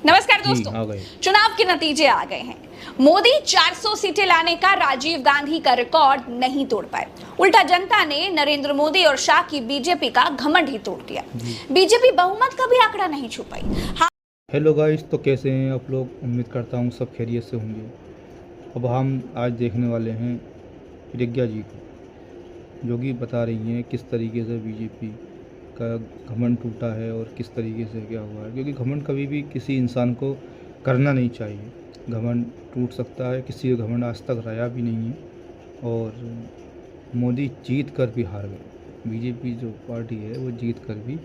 नमस्कार दोस्तों, चुनाव के नतीजे आ गए हैं। मोदी 400 सीटें लाने का राजीव गांधी का रिकॉर्ड नहीं तोड़ पाए। उल्टा जनता ने नरेंद्र मोदी और शाह की बीजेपी का घमंड ही तोड़ दिया। बीजेपी बहुमत का भी आंकड़ा नहीं छू पाई। हेलो गाइस, तो कैसे हैं आप लोग? उम्मीद करता हूँ सब खैरियत से होंगे। अब हम आज देखने वाले हैं प्रज्ञा जी को, जो कि बता रही हैं किस तरीके से बीजेपी का घमंड टूटा है और किस तरीके से क्या हुआ है। क्योंकि घमंड कभी भी किसी इंसान को करना नहीं चाहिए। घमंड टूट सकता है, किसी का घमंड आज तक रहा भी नहीं है। और मोदी जीत कर भी हार गए। बीजेपी जो पार्टी है वो जीत कर भी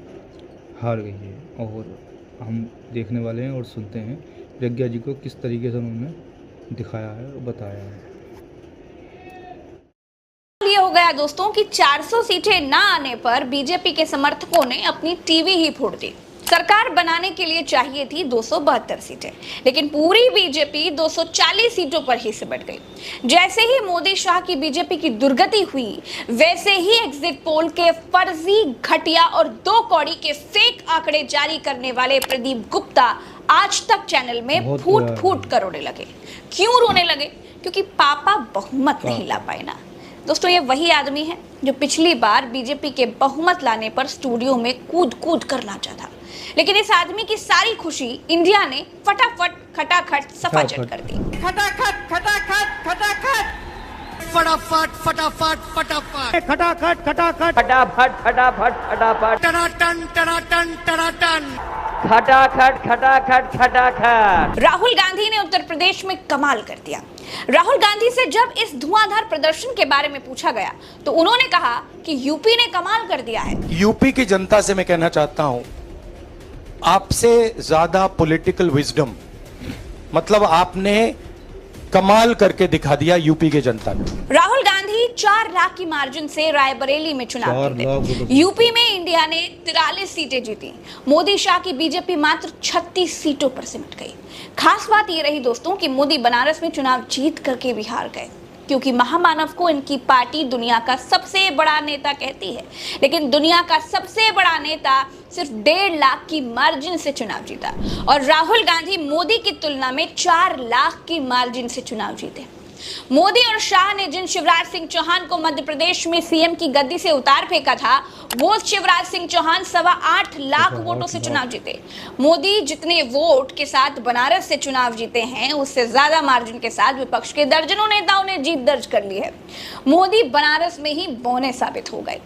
हार गई है। और हम देखने वाले हैं और सुनते हैं प्रज्ञा जी को किस तरीके से उन्होंने दिखाया है और बताया है। हो गया दोस्तों कि 400 सीटें ना आने पर बीजेपी के समर्थकों ने अपनी टीवी ही फोड़ दी। सरकार बनाने के लिए चाहिए थी 272 सीटें, लेकिन पूरी बीजेपी 240 सीटों पर ही सिमट गई। जैसे ही मोदी शाह की बीजेपी की दुर्गति हुई, वैसे ही एग्जिट पोल के फर्जी, घटिया और दो कौड़ी के फेक आंकड़े जारी करने वाले प्रदीप गुप्ता आज तक चैनल में फूट फूट कर रोने लगे। क्यों रोने लगे? क्योंकि पापा बहुमत नहीं ला पाए ना। दोस्तों, ये वही आदमी है जो पिछली बार बीजेपी के बहुमत लाने पर स्टूडियो में कूद कूद कर नाचा था। लेकिन इस आदमी की सारी खुशी इंडिया ने फटाफट खटाखट सफाचट कर दी। खटाखट खटाखट खटाखट फटाफट फटाफट फटाफट खटाखट खटाखट फटाफट फटाफट फटाफट टनाटन टनाटन टनाटन खटाखट खटाखट खटाखट। राहुल गांधी ने उत्तर प्रदेश में कमाल कर दिया। राहुल गांधी से जब इस धुआंधार प्रदर्शन के बारे में पूछा गया तो उन्होंने कहा कि यूपी ने कमाल कर दिया है। यूपी की जनता से मैं कहना चाहता हूं, आपसे ज्यादा पॉलिटिकल विजडम, मतलब आपने कमाल करके दिखा दिया यूपी के जनता को। राहुल गांधी 4 लाख की मार्जिन से रायबरेली में चुनाव जीते। यूपी में इंडिया ने 43 सीटें जीती। मोदी शाह की बीजेपी मात्र 36 सीटों पर सिमट गई। खास बात ये रही दोस्तों कि मोदी बनारस में चुनाव जीत करके भी हार गए, क्योंकि महामानव को इनकी पार्टी दुनिया का सबसे बड़ा नेता कहती है। लेकिन दुनिया का सबसे बड़ा नेता सिर्फ 1.5 लाख की मार्जिन से चुनाव जीता और राहुल गांधी मोदी की तुलना में 4 लाख की मार्जिन से चुनाव जीते। मोदी और शाह ने जिन शिवराज सिंह चौहान को मध्य प्रदेश में सीएम की गद्दी से उतार फेंका था, वो शिवराज सिंह चौहान 8.25 लाख वोटों से चुनाव जीते। मोदी जितने वोट के साथ बनारस से चुनाव जीते हैं, उससे ज्यादा मार्जिन के साथ विपक्ष के दर्जनों नेताओं ने जीत दर्ज कर ली है। मोदी बनारस में ही बौने साबित हो गए।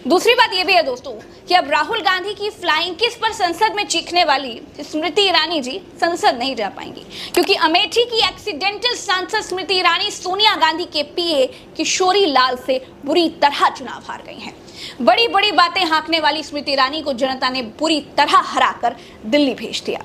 दूसरी बात यह भी है दोस्तों कि अब राहुल गांधी की फ्लाइंग किस पर संसद में चीखने वाली स्मृति ईरानी जी संसद नहीं जा पाएंगी, क्योंकि अमेठी की एक्सीडेंटल सांसद स्मृति ईरानी सोनिया गांधी के पीए किशोरी लाल से बुरी तरह चुनाव हार गई हैं। बड़ी बड़ी बातें हाँकने वाली स्मृति ईरानी को जनता ने बुरी तरह हराकर दिल्ली भेज दिया।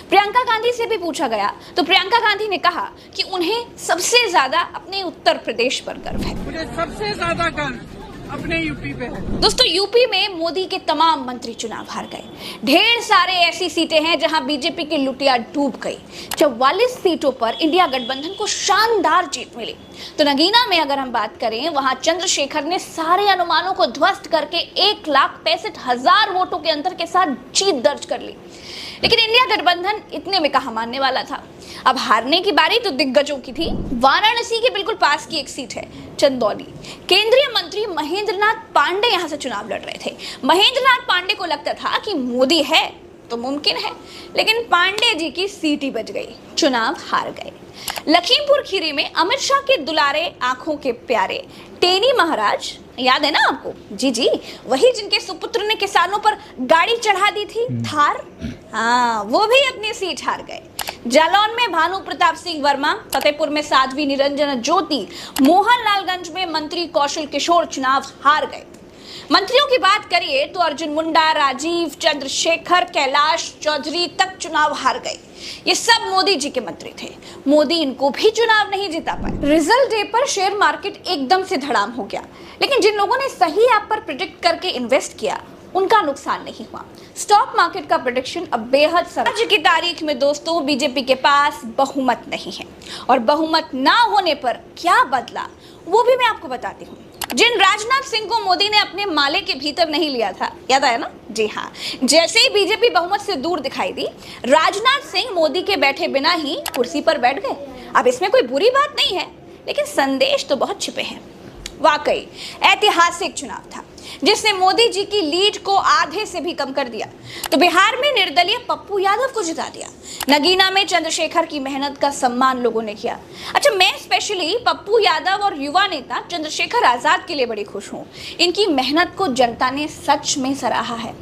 प्रियंका गांधी से भी पूछा गया तो प्रियंका गांधी ने कहा कि उन्हें सबसे ज्यादा अपने उत्तर प्रदेश पर गर्व है। मुझे सबसे ज्यादा गर्व अपने यूपी पे है। दोस्तों, यूपी में मोदी के तमाम मंत्री चुनाव हार गए। ढेर सारे ऐसी सीटें हैं जहां बीजेपी की लुटिया डूब गई। 44 सीटों पर इंडिया गठबंधन को शानदार जीत मिली। तो नगीना में अगर हम बात करें, वहां चंद्रशेखर ने सारे अनुमानों को ध्वस्त करके 1,65,000 वोटों के अंतर के साथ जीत दर्ज कर ली। लेकिन इंडिया गठबंधन इतने में कहां मानने वाला था। अब हारने की बारी तो दिग्गजों की थी। वाराणसी के बिल्कुल पास की एक सीट है चंदौली। केंद्रीय मंत्री महेंद्र नाथ पांडे यहां से चुनाव लड़ रहे थे। महेंद्र नाथ पांडे को लगता था कि मोदी है तो मुमकिन है, लेकिन पांडे जी की सीट ही बच गई, चुनाव हार गए। लखीमपुर खीरी में अमित शाह के दुलारे, आंखों के प्यारे टेनी महाराज, याद है ना आपको? जी जी, वही जिनके सुपुत्र ने किसानों पर गाड़ी चढ़ा दी थी, थार। हाँ, वो भी अपनी सीट हार गए। जालौन में भानु प्रताप सिंह वर्मा, फतेहपुर में साध्वी निरंजन ज्योति, मोहनलालगंज में मंत्री कौशल किशोर चुनाव हार गए। मंत्रियों की बात करिए तो अर्जुन मुंडा, राजीव, चंद्रशेखर, कैलाश चौधरी तक चुनाव हार गए। ये सब मोदी जी के मंत्री थे। मोदी इनको भी चुनाव नहीं जिता पाए। रिजल्ट डे पर शेयर मार्केट एकदम से धड़ाम हो गया, लेकिन जिन लोगों ने सही ऐप पर प्रिडिक्ट करके इन्वेस्ट किया उनका नुकसान नहीं हुआ। स्टॉक मार्केट का प्रेडिक्शन अब बेहद सरल। आज की तारीख में दोस्तों बीजेपी के पास बहुमत नहीं है, और बहुमत ना होने पर क्या बदला वो भी मैं आपको बताती हूँ। जिन राजनाथ सिंह को मोदी ने अपने माले के भीतर नहीं लिया था, याद आया ना? जी हाँ, जैसे ही बीजेपी बहुमत से दूर दिखाई दी, राजनाथ सिंह मोदी के बैठे बिना ही कुर्सी पर बैठ गए। अब इसमें कोई बुरी बात नहीं है, लेकिन संदेश तो बहुत छिपे हैं। वाकई ऐतिहासिक चुनाव था जिसने मोदी जी की लीड को आधे से भी कम कर दिया। तो बिहार में निर्दलीय पप्पू यादव को जिता दिया। नगीना में चंद्रशेखर की मेहनत का सम्मान लोगों ने किया। अच्छा, मैं स्पेशली पप्पू यादव और युवा नेता चंद्रशेखर आजाद के लिए बड़ी खुश हूं। इनकी मेहनत को जनता ने सच में सराहा है।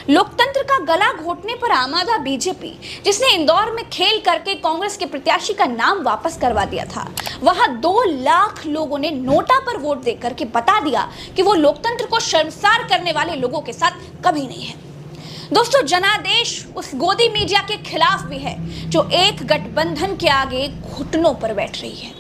लोकतंत्र का गला घोटने पर आमादा बीजेपी, जिसने इंदौर में खेल करके कांग्रेस के प्रत्याशी का नाम वापस करवा दिया था, वहां 2 लाख लोगों ने नोटा पर वोट देकर के बता दिया कि वो लोकतंत्र को शर्मसार करने वाले लोगों के साथ कभी नहीं है। दोस्तों, जनादेश उस गोदी मीडिया के खिलाफ भी है जो एक गठबंधन के आगे घुटनों पर बैठ रही है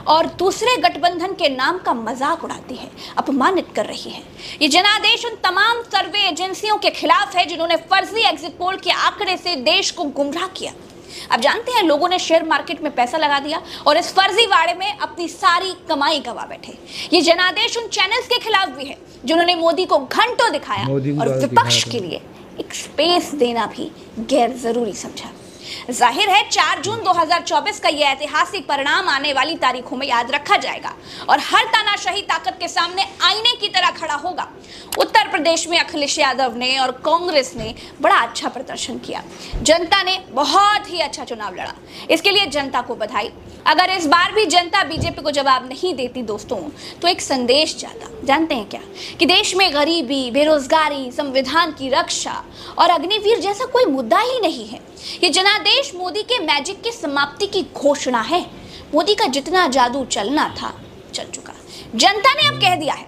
और दूसरे गठबंधन के नाम का मजाक उड़ाती है, अपमानित कर रही है। ये जनादेश उन तमाम सर्वे एजेंसियों के खिलाफ है जिन्होंने फर्जी एग्जिट पोल के आंकड़े से देश को गुमराह किया। अब जानते हैं, लोगों ने शेयर मार्केट में पैसा लगा दिया और इस फर्जी वाड़े में अपनी सारी कमाई गवा बैठे। ये जनादेश उन चैनल्स के खिलाफ भी है जिन्होंने मोदी को घंटों दिखाया और विपक्ष के लिए एक स्पेस देना भी गैर जरूरी समझा। जाहिर है 4 जून 2024 का यह ऐतिहासिक परिणाम आने वाली तारीखों में याद रखा जाएगा और हर तानाशाही ताकत के सामने आईने की तरह खड़ा होगा। उत्तर प्रदेश में अखिलेश यादव ने और कांग्रेस ने बड़ा अच्छा प्रदर्शन किया। जनता ने बहुत ही अच्छा चुनाव लड़ा, इसके लिए जनता को बधाई। अगर इस बार भी जनता बीजेपी को जवाब नहीं देती दोस्तों, तो एक संदेश जाता, जानते हैं क्या? कि देश में गरीबी, बेरोजगारी, संविधान की रक्षा और अग्निवीर जैसा कोई मुद्दा ही नहीं है। ये जनादेश मोदी के मैजिक की समाप्ति की घोषणा है। मोदी का जितना जादू चलना था चल चुका। जनता ने अब कह दिया है,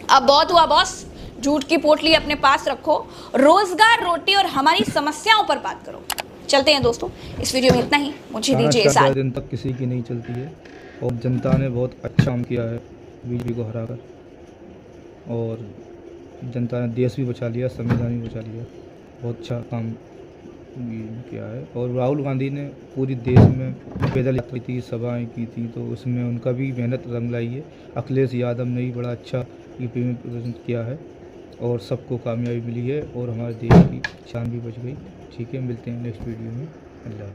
अब बहुत हुआ बॉस, झूठ की पोटली अपने पास रखो, रोजगार, रोटी और हमारी समस्याओं पर बात करो। चलते हैं दोस्तों, इस वीडियो में इतना ही। मुझे दीजिए इजाजत। दिन तक किसी की नहीं चलती है और जनता ने बहुत अच्छा काम किया है बीजेपी को हराकर, और जनता ने देश भी बचा लिया, संविधान भी बचा लिया। बहुत अच्छा काम किया है। और राहुल गांधी ने पूरी देश में पैदल यात्रा की, सभाएं की थी, तो उसमें उनका भी मेहनत रंग लाई है। अखिलेश यादव ने भी बड़ा अच्छा यूपी में प्रदर्शन किया है और सबको कामयाबी मिली है और हमारे देश की शान भी बच गई। ठीक है, मिलते हैं नेक्स्ट वीडियो में। अल्लाह।